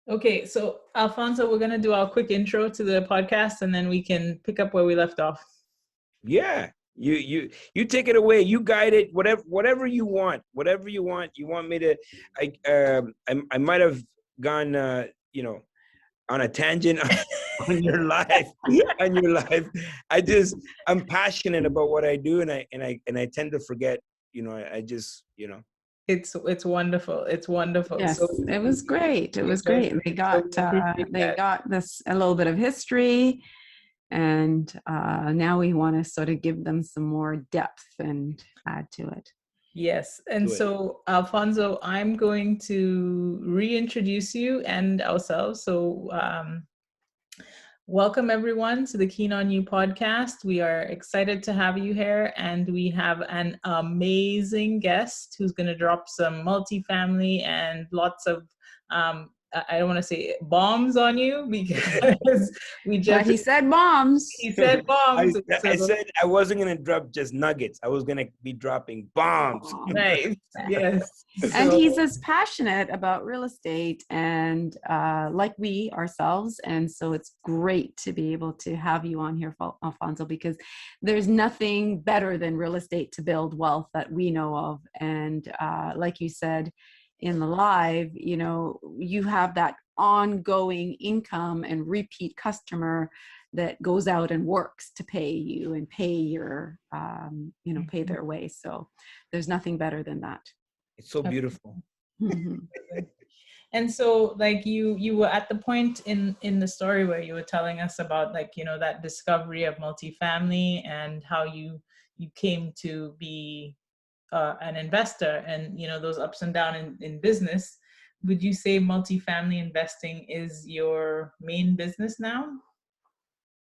Okay, so Alfonso, we're gonna do our quick intro to the podcast, and then we can pick up where we left off. Yeah, you take it away. You guide it. Whatever you want. Whatever you want. You want me to? I might have gone on a tangent on your life. On your life. I'm passionate about what I do, and I tend to forget. I just. It's wonderful. It's wonderful. Yes, So it was great. It was great. They got this a little bit of history, and now we want to sort of give them some more depth and add to it. Yes. And so, Alfonso, I'm going to reintroduce you and ourselves. So welcome everyone to the Keen on You podcast. We are excited to have you here, and we have an amazing guest who's going to drop some multifamily and lots of I don't want to say bombs on you, because But he said bombs. He said bombs. I said I wasn't going to drop just nuggets. I was going to be dropping bombs. Nice. Yes. And he's as passionate about real estate and like we ourselves. And so it's great to be able to have you on here, Alfonso, because there's nothing better than real estate to build wealth that we know of. And like you said in the live, you have that ongoing income and repeat customer that goes out and works to pay you and pay your, pay their way. So there's nothing better than that. It's so beautiful. And so, like, you were at the point in the story where you were telling us about, like, that discovery of multifamily and how you came to be an investor, and those ups and downs in business. Would you say multifamily investing is your main business now?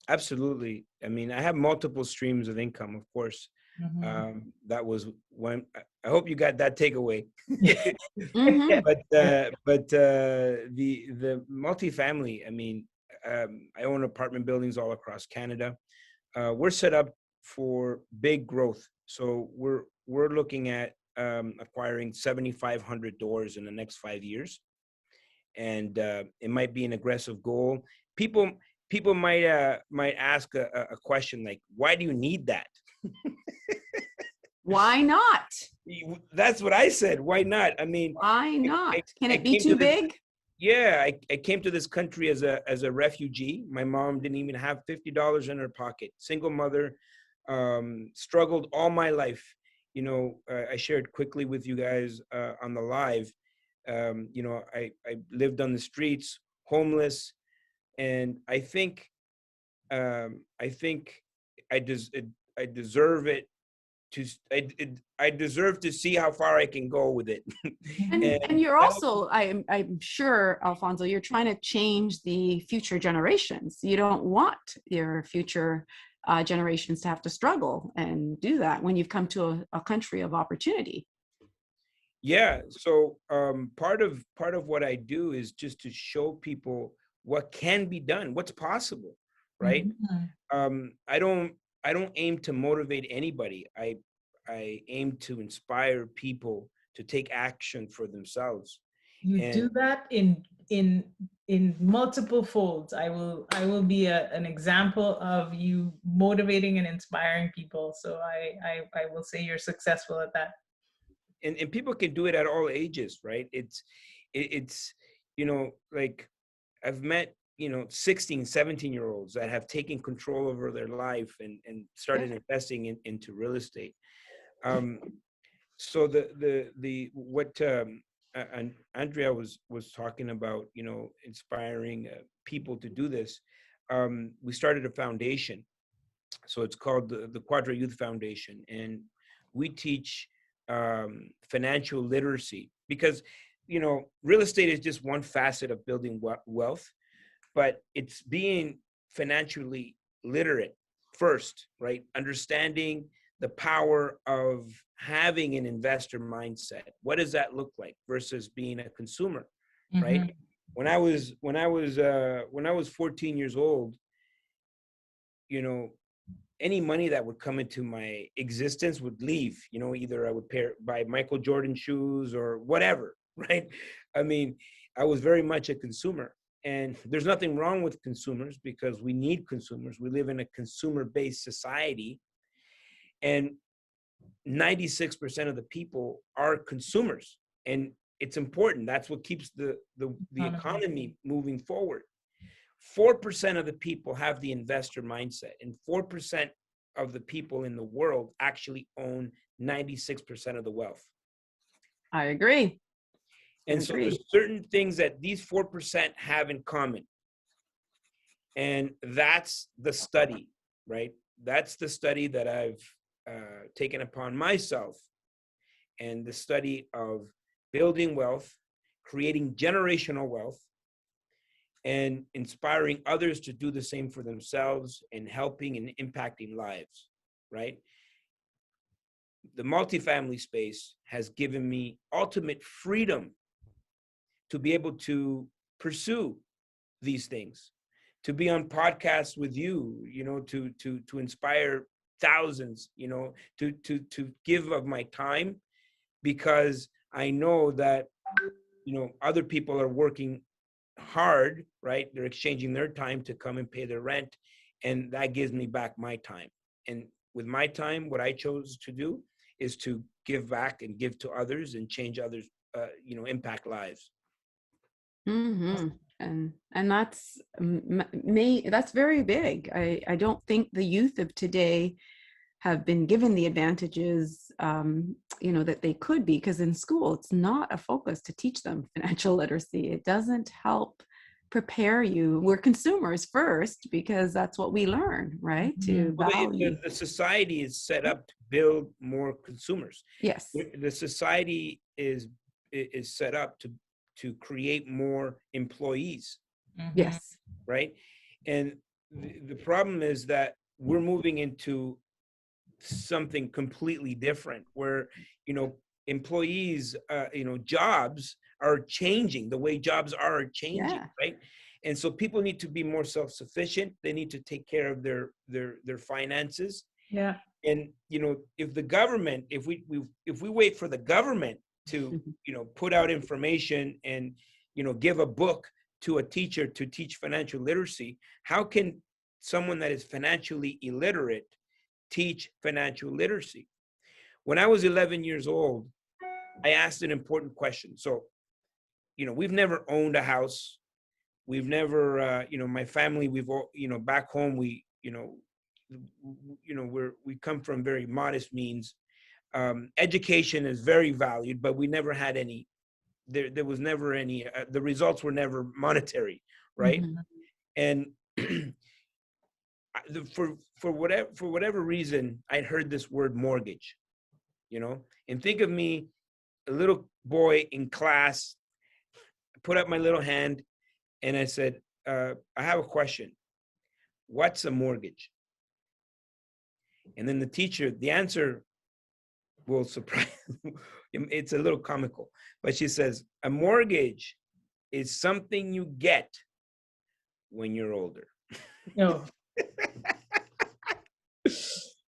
Absolutely. I mean, I have multiple streams of income, of course. That was one. I hope you got that takeaway. But the multifamily. I mean, I own apartment buildings all across Canada. We're set up for big growth, so we're looking at acquiring 7,500 doors in the next 5 years, and it might be an aggressive goal. People might ask a question like, why do you need that? Why not? That's what I said. Why not? I mean, why not? Can it be too big? Yeah, I came to this country as a refugee. My mom didn't even have $50 in her pocket. Single mother, struggled all my life. I shared quickly with you guys on the live. I lived on the streets, homeless, and I think I deserve it. I deserve to see how far I can go with it. And you're also, I'm sure, Alfonso, you're trying to change the future generations. You don't want your future generations to have to struggle and do that when you've come to a country of opportunity. Yeah. So part of what I do is just to show people what can be done, what's possible, right? I don't aim to motivate anybody. I aim to inspire people to take action for themselves. You do that in multiple folds. I will be an example of you motivating and inspiring people. So I will say you're successful at that. And people can do it at all ages, right? It's like I've met 16, 17-year-olds that have taken control over their life and started investing into real estate. So what Andrea was talking about, inspiring people to do this. We started a foundation, so it's called the Quadra Youth Foundation, and we teach financial literacy, because real estate is just one facet of building wealth, but it's being financially literate first, right? Understanding the power of having an investor mindset. What does that look like versus being a consumer, right? When I was 14 years old, any money that would come into my existence would leave. You know, either I would buy Michael Jordan shoes or whatever, right? I mean, I was very much a consumer. And there's nothing wrong with consumers because we need consumers. We live in a consumer-based society, and 96% of the people are consumers. And it's important. That's what keeps the economy moving forward. 4% of the people have the investor mindset, and 4% of the people in the world actually own 96% of the wealth. I agree. And so there's certain things that these 4% have in common. And that's the study, right? That's the study that I've taken upon myself, and the study of building wealth, creating generational wealth, and inspiring others to do the same for themselves, and helping and impacting lives, right? The multifamily space has given me ultimate freedom to be able to pursue these things, to be on podcasts with you, you know, to inspire thousands, you know, to give of my time, because I know that, you know, other people are working hard, right? They're exchanging their time to come and pay their rent, and that gives me back my time. And with my time, what I chose to do is to give back and give to others and change others, you know, impact lives. Mm-hmm. And that's that's very big. I don't think the youth of today have been given the advantages, you know, that they could be, because in school it's not a focus to teach them financial literacy. It doesn't help prepare you. We're consumers first because that's what we learn, right? To value. The society is set up to build more consumers. Yes. The society is set up to create more employees. Yes. Right. And the problem is that we're moving into something completely different, where, you know, employees, you know, jobs are changing. The way jobs are changing, right? And so people need to be more self-sufficient. They need to take care of their finances. Yeah. And, you know, if the government, if we wait for the government to, you know, put out information and, you know, give a book to a teacher to teach financial literacy, how can someone that is financially illiterate teach financial literacy? When I was 11 years old, I asked an important question. So, you know, we've never owned a house. We've never, you know, my family, we've all, you know, back home, we, you know, we come from very modest means. Education is very valued, but we never had any, there was never any, the results were never monetary, right? And for whatever reason, I'd heard this word mortgage, you know, and think of me, a little boy in class, put up my little hand, and I said, I have a question. What's a mortgage? And then the teacher, the answer will surprise, it's a little comical, but she says, a mortgage is something you get when you're older. No.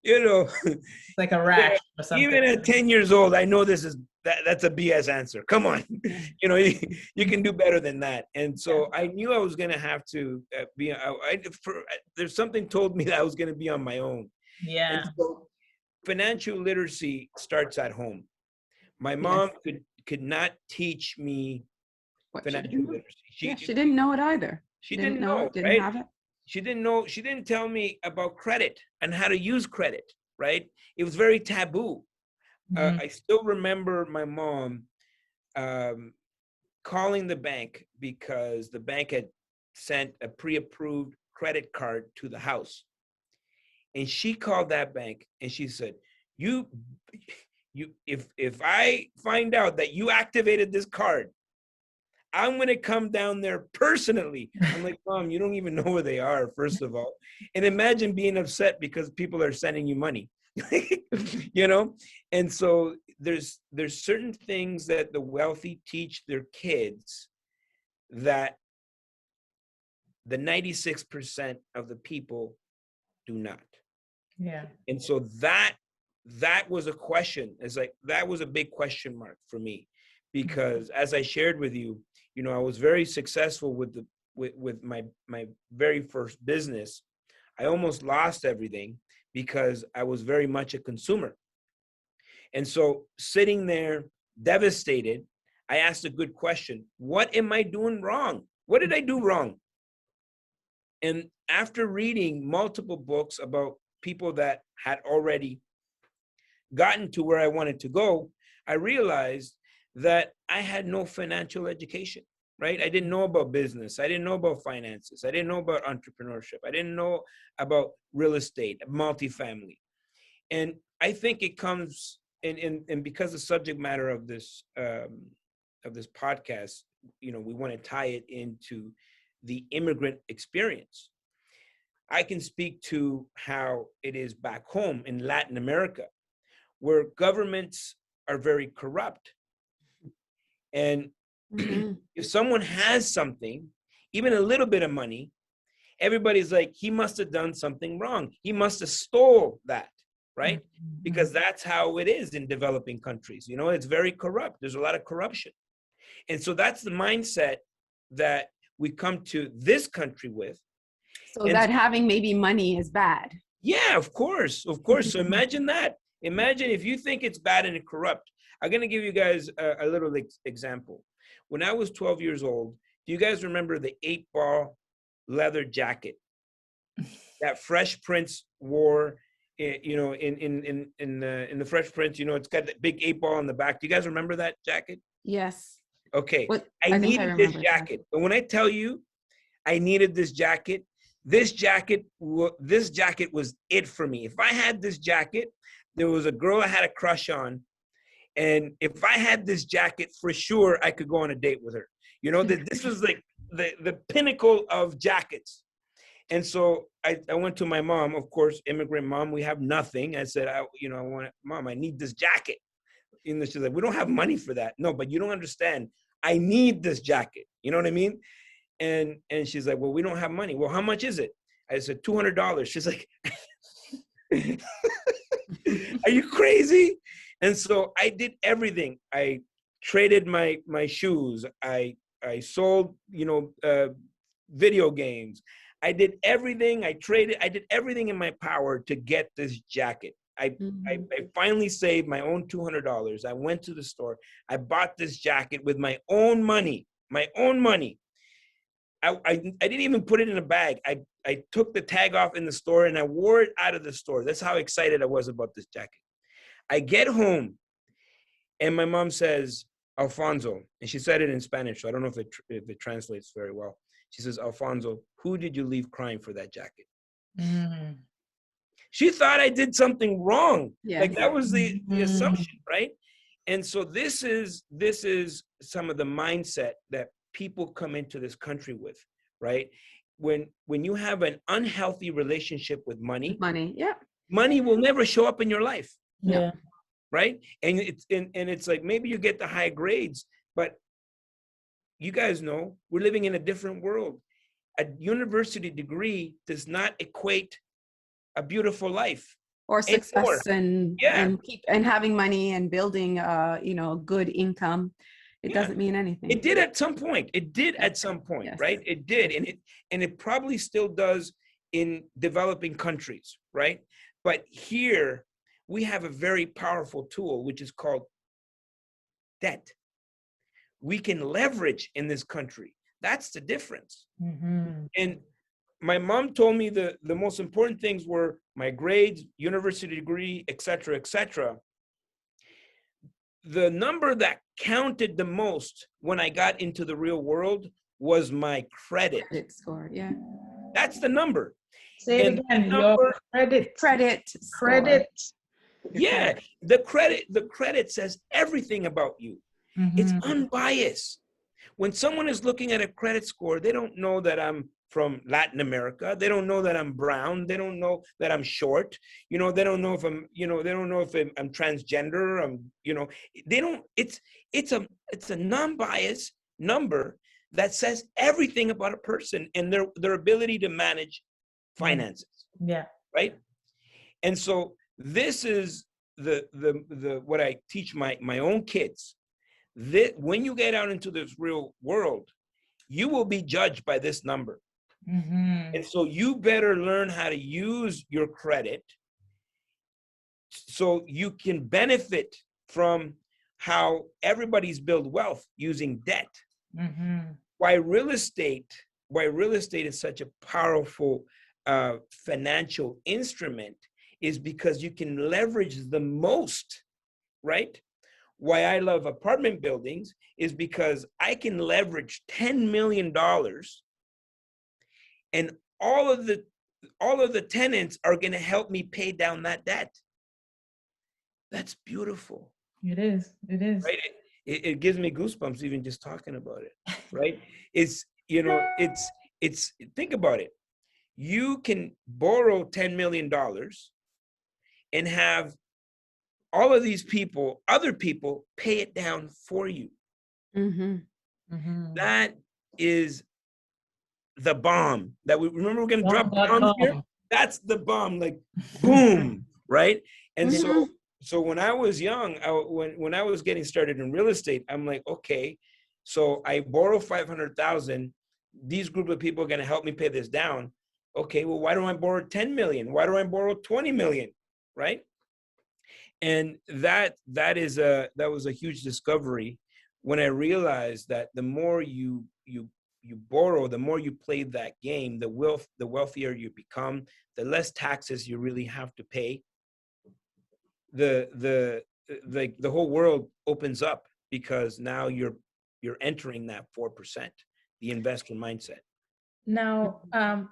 You know, it's like a rash or something. Even at 10 years old, I know this is that's a BS answer. Come on, you know, you can do better than that. And so I knew I was going to have to there's something told me that I was going to be on my own. Yeah. And so financial literacy starts at home. My mom could not teach me financial literacy. She didn't know it either. She didn't know, didn't right? have it. She didn't know. She didn't tell me about credit and how to use credit, right? It was very taboo. I still remember my mom calling the bank because the bank had sent a pre-approved credit card to the house. And she called that bank and she said, if I find out that you activated this card, I'm going to come down there personally. I'm like, Mom, you don't even know where they are, first of all. And imagine being upset because people are sending you money, you know? And so there's certain things that the wealthy teach their kids that the 96% of the people do not. Yeah. And so that was a question. It's like, that was a big question mark for me, because as I shared with you, you know, I was very successful with my very first business. I almost lost everything because I was very much a consumer. And so sitting there devastated, I asked a good question. What am I doing wrong? What did I do wrong? And after reading multiple books about people that had already gotten to where I wanted to go, I realized that I had no financial education, right? I didn't know about business. I didn't know about finances. I didn't know about entrepreneurship. I didn't know about real estate, multifamily. And I think it comes and because the subject matter of this podcast, you know, we want to tie it into the immigrant experience. I can speak to how it is back home in Latin America, where governments are very corrupt. And if someone has something, even a little bit of money, everybody's like, he must have done something wrong. He must have stole that, right? Because that's how it is in developing countries. You know, it's very corrupt. There's a lot of corruption. And so that's the mindset that we come to this country with. So that having maybe money is bad. Yeah, of course. Of course. So imagine that. Imagine if you think it's bad and it corrupt. I'm going to give you guys a little example. When I was 12 years old, do you guys remember the 8-ball leather jacket that Fresh Prince wore? You know, in the Fresh Prince, you know, it's got that big 8-ball on the back. Do you guys remember that jacket? Yes. Okay. I needed this jacket. But when I tell you I needed this jacket was it for me. If I had this jacket, there was a girl I had a crush on. And if I had this jacket, for sure, I could go on a date with her. You know, this was like the pinnacle of jackets. And so I went to my mom, of course, immigrant mom. We have nothing. I said, Mom, I need this jacket. And she's like, we don't have money for that. No, but you don't understand. I need this jacket. You know what I mean? And she's like, well, we don't have money. Well, how much is it? I said, $200. She's like, are you crazy? And so I did everything. I traded my shoes. I sold, you know, video games. I did everything. I did everything in my power to get this jacket. I finally saved my own $200. I went to the store. I bought this jacket with my own money. I didn't even put it in a bag. I took the tag off in the store and I wore it out of the store. That's how excited I was about this jacket. I get home and my mom says, Alfonso, and she said it in Spanish, so I don't know if it translates very well. She says, Alfonso, who did you leave crying for that jacket? She thought I did something wrong. Yes. Like that was the assumption, right? And so this is some of the mindset that people come into this country with, right? When you have an unhealthy relationship with money, money will never show up in your life. Yeah. Right? And it's like, maybe you get the high grades, but you guys know we're living in a different world. A university degree does not equate a beautiful life or success and having money and building you know, good income. It doesn't mean anything. It did at some point. Yes. Right? It did. And it probably still does in developing countries, right? But here we have a very powerful tool, which is called debt. We can leverage in this country. That's the difference. And my mom told me the most important things were my grades, university degree, et cetera, et cetera. The number that counted the most when I got into the real world was my credit score. Yeah. That's the number. Say it again. Your credit. Yeah, the credit says everything about you. It's unbiased. When someone is looking at a credit score, they don't know that I'm from Latin America. They don't know that I'm brown. They don't know that I'm short. You know, they don't know if I'm, you know, they don't know if I'm transgender. They don't, it's a non-biased number that says everything about a person and their ability to manage finances. Yeah. Right. And so this is the what I teach my own kids. That when you get out into this real world, you will be judged by this number. Mm-hmm. And so you better learn how to use your credit so you can benefit from how everybody's built wealth using debt. Mm-hmm. Why real estate is such a powerful financial instrument is because you can leverage the most, right? Why I love apartment buildings is because I can leverage $10 million and all of the tenants are going to help me pay down that debt. That's beautiful. It is. It is. Right? It gives me goosebumps even just talking about it. Right? It's think about it. You can borrow $10 million and have all of these people, other people, pay it down for you. Mm-hmm. Mm-hmm. That is the bomb that we remember. We're going to drop That bombs here. bomb. That's the bomb, like boom, right? And Mm-hmm. so when I was young, when I was getting started in real estate, I'm like, okay, so I borrow 500,000. These group of people are going to help me pay this down. Okay, well, why don't I borrow 10 million? Why do I borrow 20 million? Right? And that was a huge discovery when I realized that the more you borrow, the more you play that game, the wealthier you become, the less taxes you really have to pay. The whole world opens up because now you're entering that 4%, the investor mindset. Now,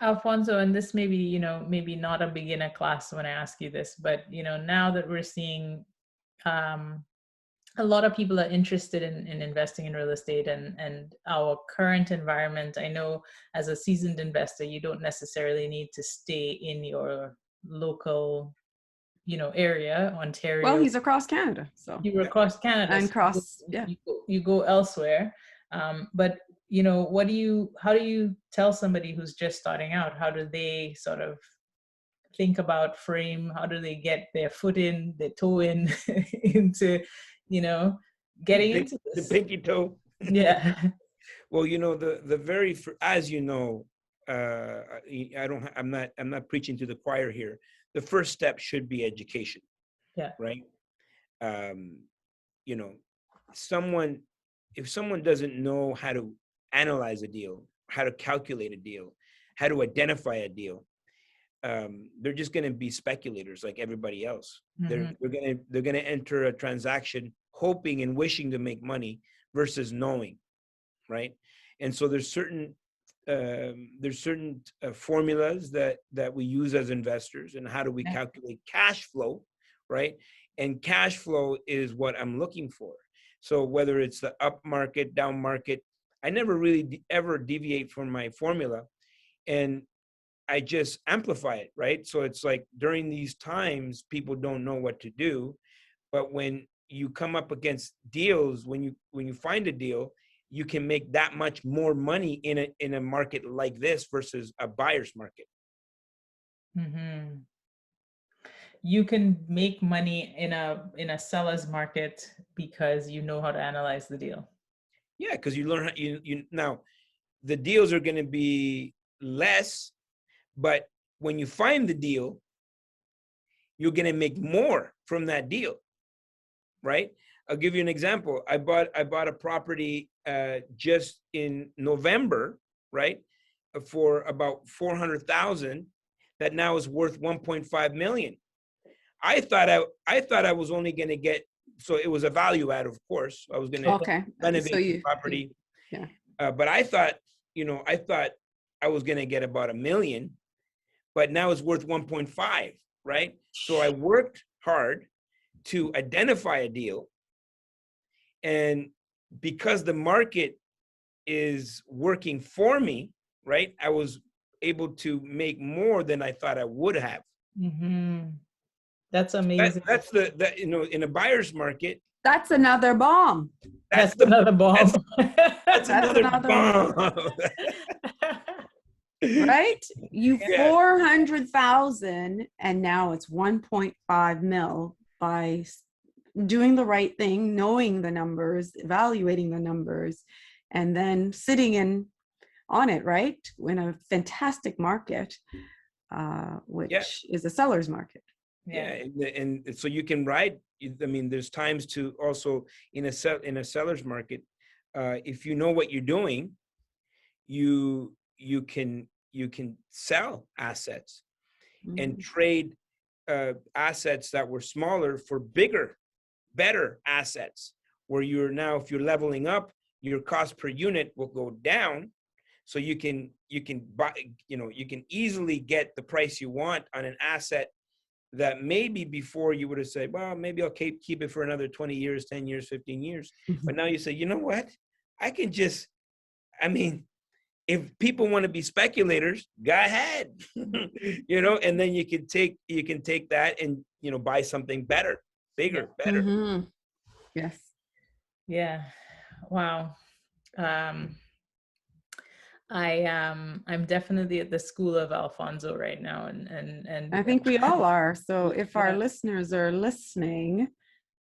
Alfonso, and this may be, maybe not a beginner class when I ask you this, but, now that we're seeing a lot of people are interested in investing in real estate and our current environment, I know as a seasoned investor, you don't necessarily need to stay in your local, area, Ontario. Well, he's across Canada, so You're across Canada. and cross, You go elsewhere. But how do you tell somebody who's just starting out, how do they sort of think about frame? How do they get their foot in, their toe in into, getting into this? The pinky toe. Yeah. Well, the very, as you know, I'm not preaching to the choir here. The first step should be education. Yeah. Right. If someone doesn't know how to analyze a deal, how to calculate a deal, how to identify a deal, they're just going to be speculators like everybody else. Mm-hmm. They're going to enter a transaction hoping and wishing to make money versus knowing, right? And so there's certain formulas that we use as investors, and how do we calculate cash flow, right? And cash flow is what I'm looking for. So whether it's the up market, down market, I never really ever deviate from my formula, and I just amplify it, right? So it's like during these times, people don't know what to do, but when you come up against deals, when you find a deal, you can make that much more money in a market like this versus a buyer's market. Mm-hmm. You can make money in a seller's market because you know how to analyze the deal. Yeah, because you learn how you now the deals are going to be less, but when you find the deal, you're going to make more from that deal, right? I'll give you an example. I bought a property just in November, right, for about 400,000 that now is worth 1.5 million. I thought I was only going to get, so it was a value add, of course. I was going to renovate the property. Yeah. But I thought I was going to get about $1 million, but now it's worth 1.5, right? So I worked hard to identify a deal. And because the market is working for me, right, I was able to make more than I thought I would have. Mm-hmm. That's amazing. That's in a buyer's market. That's another bomb. That's another bomb. That's another bomb. right? You Yeah. 400,000 and now it's 1.5 mil by doing the right thing, knowing the numbers, evaluating the numbers, and then sitting on it, right? In a fantastic market, Yeah. which is a seller's market. Yeah. And so you can ride. I mean, there's times to also in a seller's market, if you know what you're doing, you can sell assets and trade assets that were smaller for bigger, better assets, where you're now, if you're leveling up, your cost per unit will go down, so you can buy, you can easily get the price you want on an asset that maybe before you would have said, well, maybe I'll keep it for another 20 years, 10 years, 15 years. But now you say, you know what, I can just, I mean, if people want to be speculators, go ahead, and then you can take that and, buy something better, bigger, better. Yes. Yeah. Wow. I'm definitely at the school of Alfonso right now, and I think we all are. So if our listeners are listening,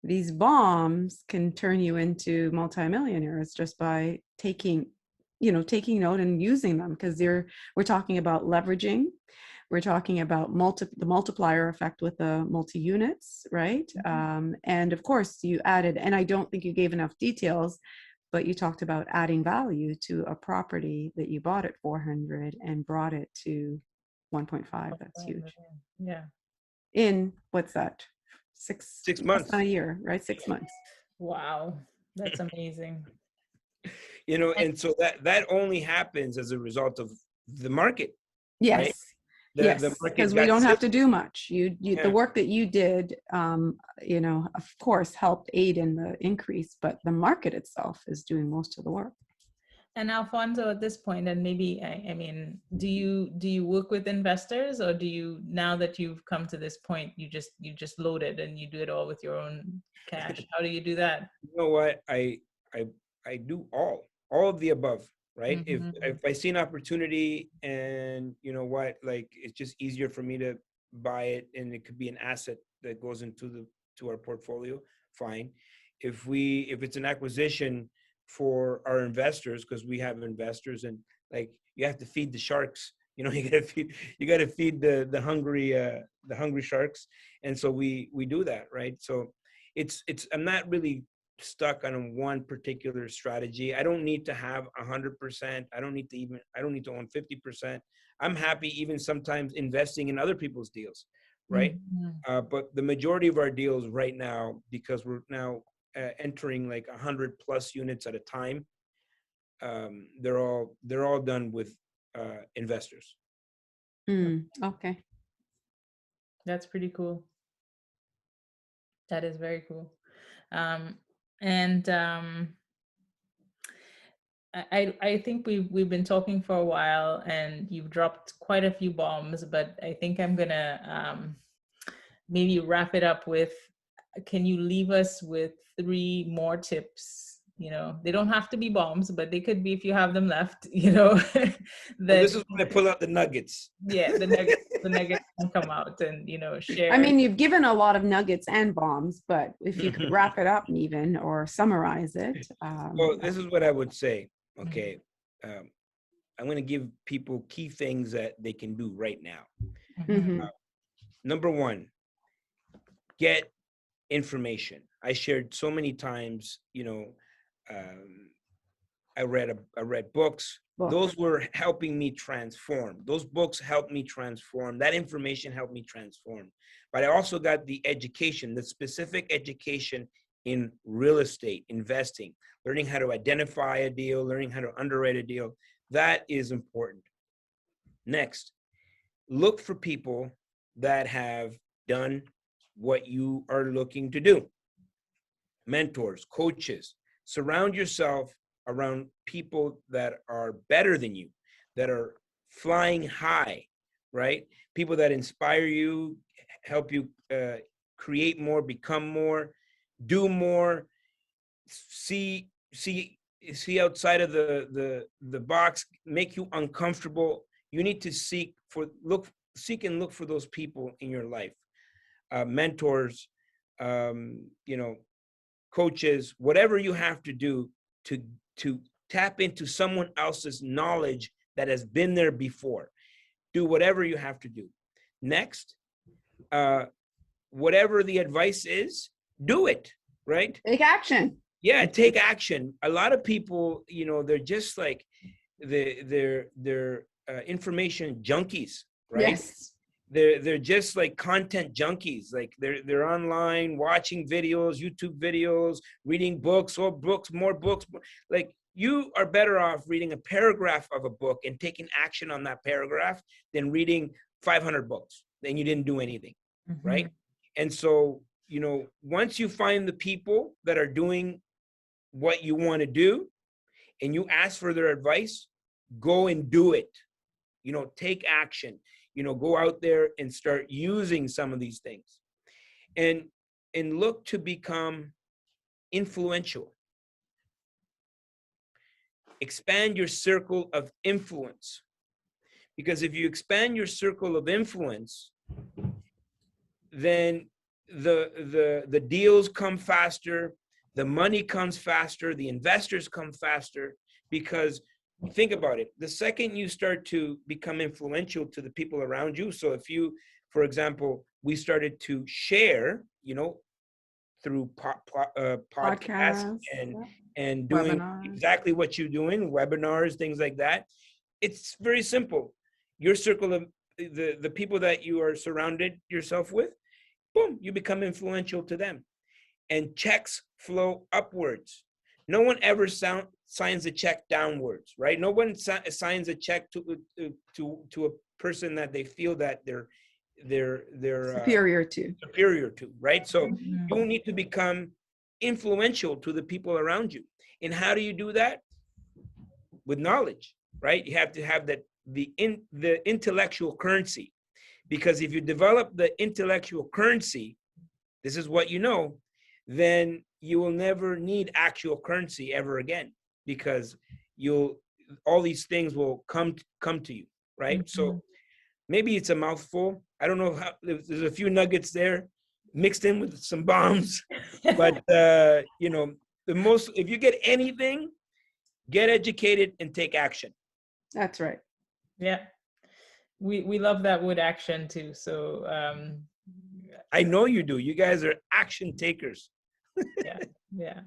these bombs can turn you into multimillionaires just by taking note and using them, because we're talking about leveraging. We're talking about the multiplier effect with the multi-units, right? And of course you added, and I don't think you gave enough details, but you talked about adding value to a property that you bought at 400 and brought it to 1.5. That's huge. Yeah. In what's that? 6 months. Not a year, right? 6 months. Wow. That's amazing. And so that only happens as a result of the market. Yes. Right? Yes, because we don't have to do much. The work that you did, of course, helped aid in the increase, but the market itself is doing most of the work. And Alfonso, at this point, and maybe, I mean, do you work with investors, or do you, now that you've come to this point, you just load it and you do it all with your own cash? How do you do that? You know what? I do all of the above. Right. If I see an opportunity and like, it's just easier for me to buy it, and it could be an asset that goes into our portfolio, fine. If it's an acquisition for our investors, because we have investors, and like, you have to feed the sharks, you gotta feed the hungry sharks. And so we do that. Right. So it's I'm not really stuck on one particular strategy. I don't need to have 100%. I don't need to own 50%. I'm happy even sometimes investing in other people's deals, right? But the majority of our deals right now, because we're now entering like 100 plus units at a time, they're all done with investors. Okay. That's pretty cool. That is very cool. And I think we've been talking for a while, and you've dropped quite a few bombs, but I think I'm gonna maybe wrap it up with, can you leave us with 3 more tips? They don't have to be bombs, but they could be, if you have them left, Well, this is when I pull out the nuggets. Yeah, the nuggets can come out and, share. I mean, you've given a lot of nuggets and bombs, but if you could wrap it up even, or summarize it. Well, this is what I would say. Okay. I'm going to give people key things that they can do right now. Number 1, get information. I shared so many times, I read books. Those were helping me transform. Those books helped me transform. That information helped me transform. But I also got the education, the specific education in real estate investing, learning how to identify a deal, learning how to underwrite a deal. That is important. Next, look for people that have done what you are looking to do. Mentors, coaches. Surround yourself around people that are better than you, that are flying high, right? People that inspire you, help you create more, become more, do more, see outside of the box, make you uncomfortable, you need to seek and look for those people in your life, mentors, coaches, whatever you have to do to tap into someone else's knowledge that has been there before. Do whatever you have to do. Next, whatever the advice is, do it, right? Take action. Yeah, take action. A lot of people, they're just like they're information junkies, right? Yes. They're just like content junkies. Like they're online watching videos, YouTube videos, reading books, more books. Like, you are better off reading a paragraph of a book and taking action on that paragraph than reading 500 books. Then you didn't do anything, right? And so, once you find the people that are doing what you want to do and you ask for their advice, go and do it. Take action. Go out there and start using some of these things, and look to become influential. Expand your circle of influence, because if you expand your circle of influence, then the deals come faster, the money comes faster, the investors come faster. Because think about it, the second you start to become influential to the people around you. So if you, for example, we started to share, through podcasts and doing webinars. Exactly what you're doing, webinars, things like that. It's very simple. Your circle of the people that you are surrounded yourself with, boom, you become influential to them. And checks flow upwards. No one ever signs a check downwards, right? No one signs a check to a person that they feel that they're superior to, right? So you need to become influential to the people around you. And how do you do that? With knowledge, right? You have to have the intellectual currency, because if you develop the intellectual currency, this is what then you will never need actual currency ever again, because all these things will come to you, right? So maybe it's a mouthful. I don't know how, there's a few nuggets there mixed in with some bombs, but if you get anything, get educated and take action. That's right. Yeah. We love that word action too. So I know you do. You guys are action takers. Yeah.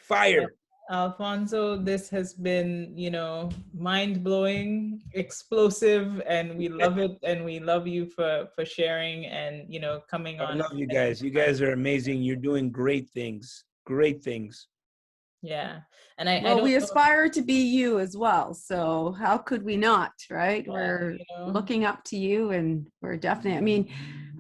Fire. Alfonso, this has been, mind-blowing, explosive, and we love it. And we love you for sharing and, coming on. I love you guys. You guys are amazing. You're doing great things. Great things. Yeah. And we aspire to be you as well. So how could we not, right? Yeah, we're looking up to you, and we're definitely,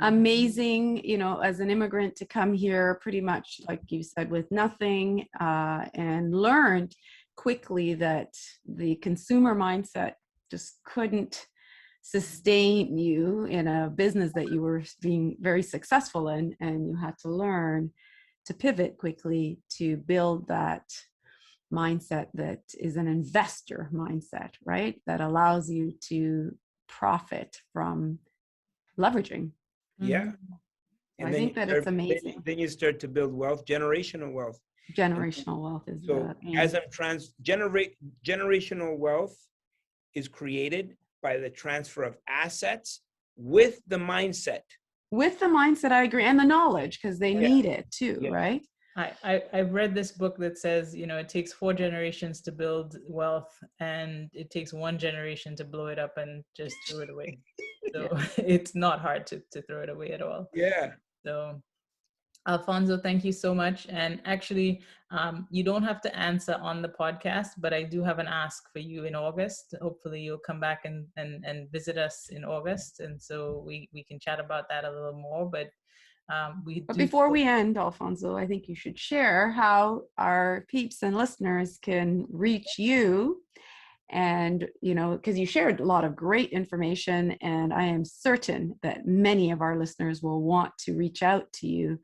amazing, as an immigrant to come here pretty much, like you said, with nothing, and learned quickly that the consumer mindset just couldn't sustain you in a business that you were being very successful in, and you had to learn to pivot quickly to build that mindset that is an investor mindset, right? That allows you to profit from leveraging. Yeah. And I think that it's amazing. Then you start to build wealth, generational wealth. Generational wealth is generational wealth is created by the transfer of assets with the mindset. With the mindset, I agree, and the knowledge, because they need it too, right? I've read this book that says, it takes 4 generations to build wealth, and it takes 1 generation to blow it up and just throw it away. So it's not hard to throw it away at all. Yeah. So Alfonso, thank you so much. And actually, you don't have to answer on the podcast, but I do have an ask for you in August. Hopefully you'll come back and visit us in August. And so we can chat about that a little more. But before we end, Alfonso, I think you should share how our peeps and listeners can reach you. And, because you shared a lot of great information, and I am certain that many of our listeners will want to reach out to you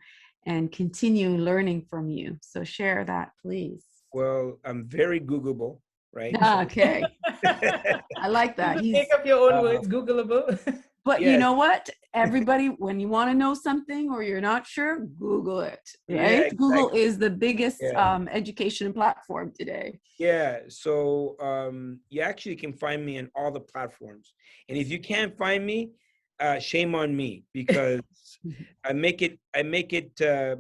and continue learning from you. So share that, please. Well, I'm very Googleable. right? Okay. I like that. You make up your own words, Googleable. But you yes, know what? Everybody, when you want to know something or you're not sure, Google it, yeah, right? Google exactly. is the biggest Yeah. education platform today. Yeah, so you actually can find me on all the platforms, and if you can't find me, shame on me, because I make it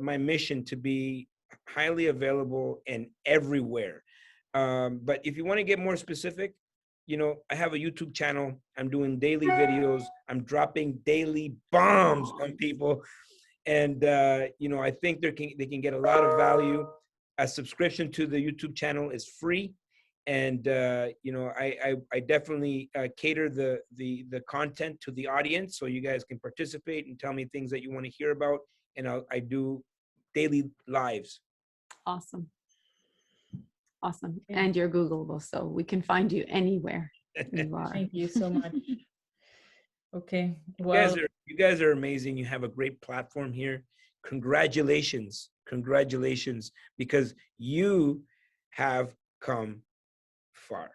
my mission to be highly available and everywhere. But if you want to get more specific, I have a YouTube channel. I'm doing daily videos. I'm dropping daily bombs on people, and I think they can get a lot of value. A subscription to the YouTube channel is free, and I definitely cater the content to the audience, so you guys can participate and tell me things that you want to hear about, and I do daily lives. Awesome. Awesome. Yeah. And you're Googleable, so we can find you anywhere you are. Thank you so much. Okay. You Well, guys are amazing. You have a great platform here. Congratulations, because you have come far.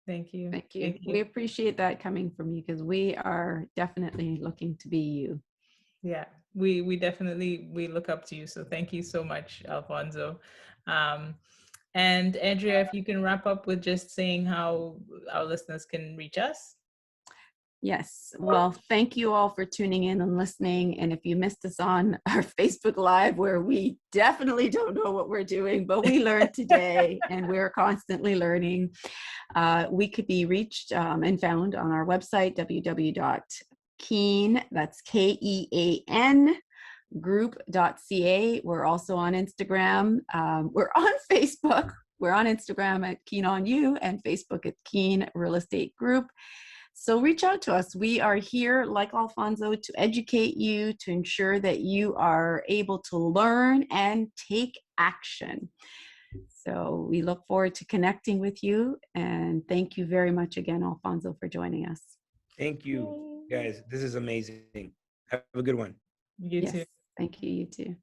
thank you. Thank you. Thank We you. appreciate that coming from you because we are definitely looking to be you. Yeah, we definitely we look up to you. So thank you so much, Alfonso. Um, and Andrea, if you can wrap up with just saying how our listeners can reach us. Yes. Well, thank you all for tuning in and listening. And if you missed us on our Facebook Live, where we definitely don't know what we're doing, but we learned today and we're constantly learning, we could be reached and found on our website, www.kean, that's KEAN, group.ca. We're also on Instagram. We're on Facebook. We're on Instagram at Keen on You and Facebook at Keen Real Estate Group. So reach out to us. We are here, like Alfonso, to educate you, to ensure that you are able to learn and take action. So we look forward to connecting with you. And thank you very much again, Alfonso, for joining us. Thank you, guys. This is amazing. Have a good one. You Yes. too. Thank you. You too.